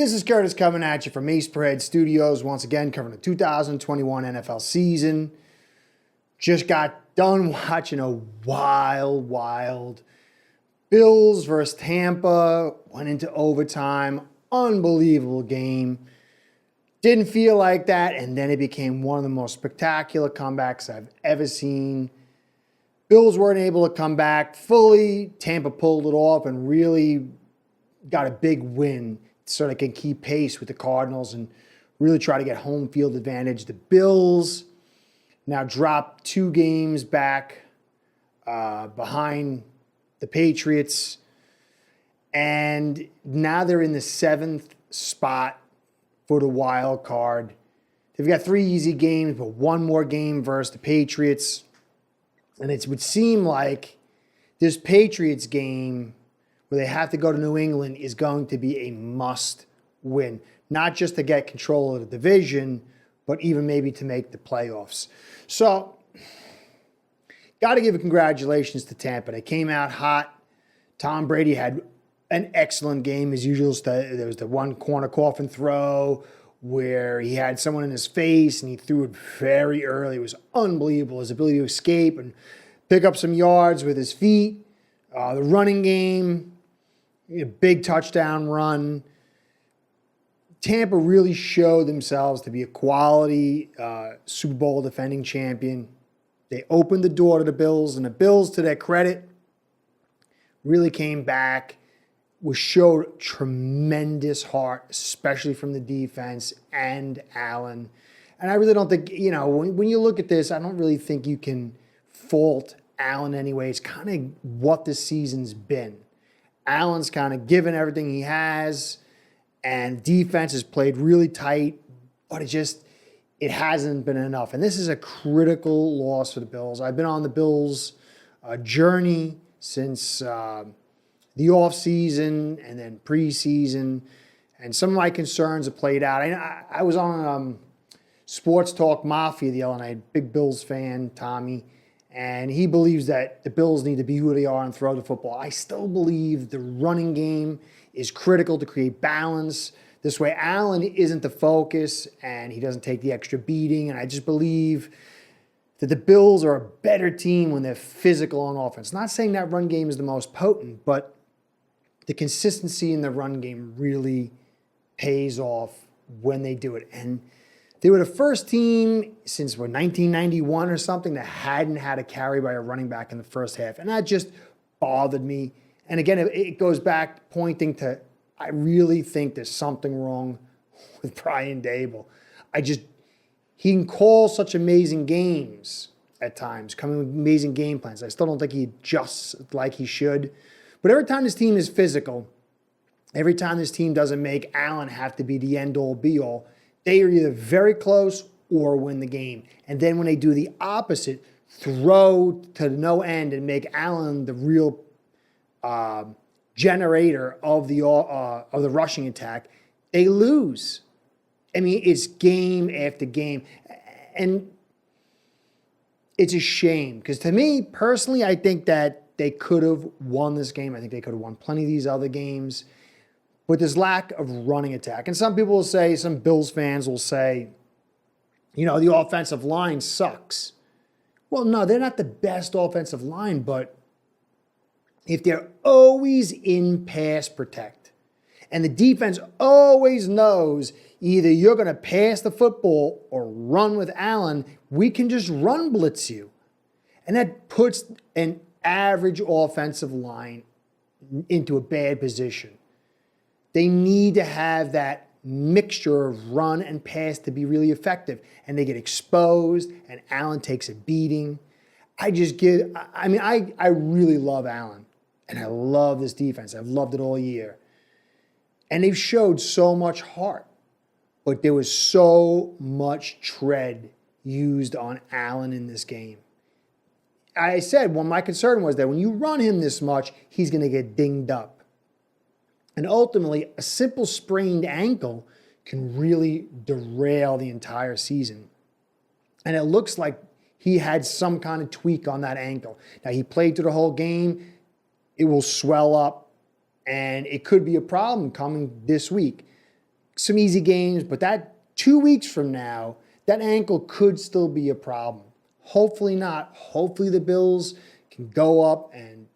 This is Curtis coming at you from Ace Per Head Studios, once again covering the 2021 NFL season. Just got done watching a wild Bills versus Tampa. Went into overtime. Unbelievable game. Didn't feel like that, and then it became one of the most spectacular comebacks I've ever seen. Bills weren't able to come back fully. Tampa pulled it off and really got a big win so they can keep pace with the Cardinals and really try to get home field advantage. The Bills now dropped 2 games back behind the Patriots, and now they're in the 7th spot for the wild card. They've got 3 easy games, but 1 more game versus the Patriots. And it would seem like this Patriots game where they have to go to New England is going to be a must win. Not just to get control of the division, but even maybe to make the playoffs. So, got to give a congratulations to Tampa. They came out hot. Tom Brady had an excellent game as usual. There was the one corner coffin throw where he had someone in his face and he threw it very early. It was unbelievable, his ability to escape and pick up some yards with his feet. The running game, a big touchdown run. Tampa really showed themselves to be a quality Super Bowl defending champion. They opened the door to the Bills, and the Bills, to their credit, really came back, showed tremendous heart, especially from the defense and Allen. And I really don't think, when you look at this, I don't really think you can fault Allen anyway. It's kind of what this season's been. Allen's kind of given everything he has, and defense has played really tight, but it hasn't been enough. And this is a critical loss for the Bills. I've been on the Bills' journey since the offseason and then preseason, and some of my concerns have played out. I was on Sports Talk Mafia the other night, big Bills fan, Tommy, and he believes that the Bills need to be who they are and throw the football. I still believe the running game is critical to create balance. This way, Allen isn't the focus and he doesn't take the extra beating. And I just believe that the Bills are a better team when they're physical on offense. Not saying that run game is the most potent, but the consistency in the run game really pays off when they do it. And they were the first team since 1991 or something that hadn't had a carry by a running back in the first half. And that just bothered me. And again, it goes back pointing to, I really think there's something wrong with Brian Dable. He can call such amazing games at times, coming with amazing game plans. I still don't think he adjusts like he should. But every time this team is physical, every time this team doesn't make Allen have to be the end-all, be-all, they are either very close or win the game. And then when they do the opposite, throw to no end and make Allen the real generator of the rushing attack, they lose. I mean, it's game after game. And it's a shame because to me, personally, I think that they could have won this game. I think they could have won plenty of these other games. But this lack of running attack. And some people will say, some Bills fans will say, the offensive line sucks. Well, no, they're not the best offensive line, but if they're always in pass protect and the defense always knows either you're going to pass the football or run with Allen, we can just run blitz you. And that puts an average offensive line into a bad position. They need to have that mixture of run and pass to be really effective. And they get exposed and Allen takes a beating. I really love Allen. And I love this defense. I've loved it all year. And they've showed so much heart. But there was so much tread used on Allen in this game. I said, my concern was that when you run him this much, he's going to get dinged up. And ultimately, a simple sprained ankle can really derail the entire season. And it looks like he had some kind of tweak on that ankle. Now, he played through the whole game. It will swell up, and it could be a problem coming this week. some easy games, but that 2 weeks from now, that ankle could still be a problem. Hopefully not. Hopefully the Bills can go up and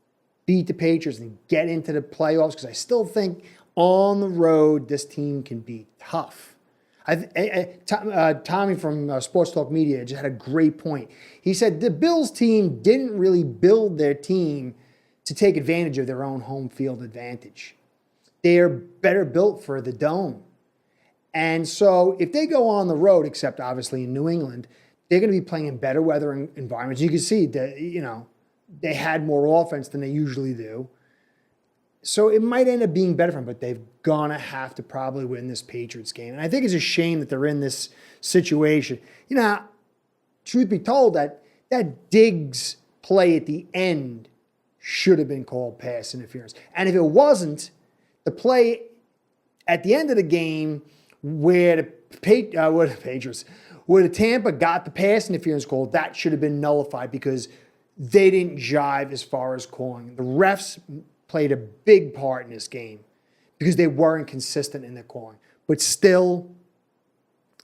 beat the Patriots and get into the playoffs, because I still think on the road this team can be tough. Tommy from Sports Talk Media just had a great point. He said the Bills team didn't really build their team to take advantage of their own home field advantage. They're better built for the dome. And so if they go on the road, except obviously in New England, they're going to be playing in better weather environments. You can see that, they had more offense than they usually do. So it might end up being better for them, but they're going to have to probably win this Patriots game. And I think it's a shame that they're in this situation. Truth be told, that Diggs play at the end should have been called pass interference. And if it wasn't, the play at the end of the game where the Tampa got the pass interference call, that should have been nullified because they didn't jive as far as calling. The refs played a big part in this game because they weren't consistent in their calling. But still,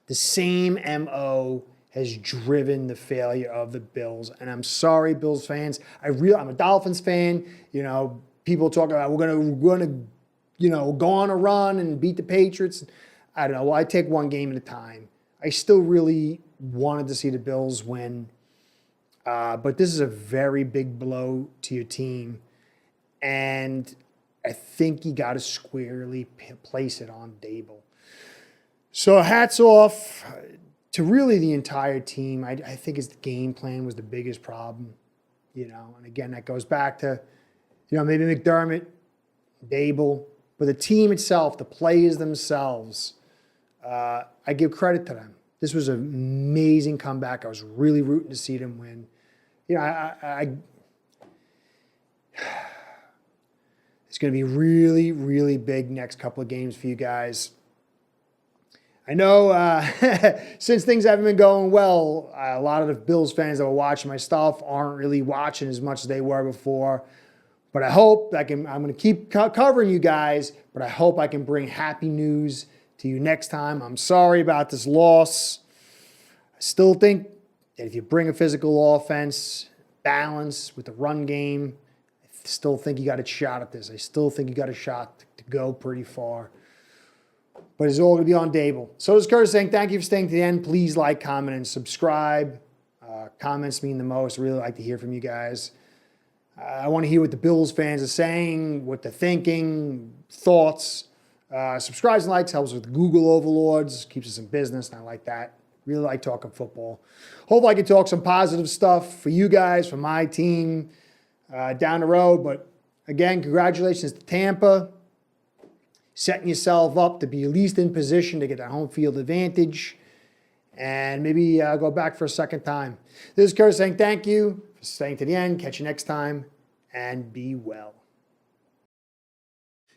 the same MO has driven the failure of the Bills. And I'm sorry, Bills fans. I'm a Dolphins fan. People talk about we're gonna go on a run and beat the Patriots. I don't know. Well, I take one game at a time. I still really wanted to see the Bills win. But this is a very big blow to your team. And I think you got to squarely place it on Dable. So hats off to really the entire team. I think his game plan was the biggest problem. And again, that goes back to, maybe McDermott, Dable, but the team itself, the players themselves, I give credit to them. This was an amazing comeback. I was really rooting to see them win. It's going to be really, really big next couple of games for you guys. I know since things haven't been going well, a lot of the Bills fans that were watching my stuff aren't really watching as much as they were before. But I hope I'm going to keep covering you guys, but I hope I can bring happy news to you next time. I'm sorry about this loss. I still think that if you bring a physical offense, balance with the run game, I still think you got a shot at this. I still think you got a shot to go pretty far. But it's all going to be on Dable. So as Curtis saying, thank you for staying to the end. Please like, comment, and subscribe. Comments mean the most. I really like to hear from you guys. I want to hear what the Bills fans are saying, what they're thinking, thoughts. Subscribes and likes helps with Google overlords, keeps us in business, and I like that. Really like talking football. Hope I can talk some positive stuff for you guys, for my team down the road. But again, congratulations to Tampa. Setting yourself up to be at least in position to get that home field advantage. And maybe go back for a second time. This is Curtis saying thank you for staying to the end. Catch you next time, and be well.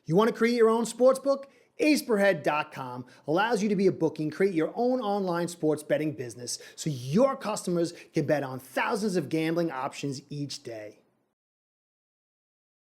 You want to create your own sportsbook? aceperhead.com allows you to be a bookie and create your own online sports betting business so your customers can bet on thousands of gambling options each day.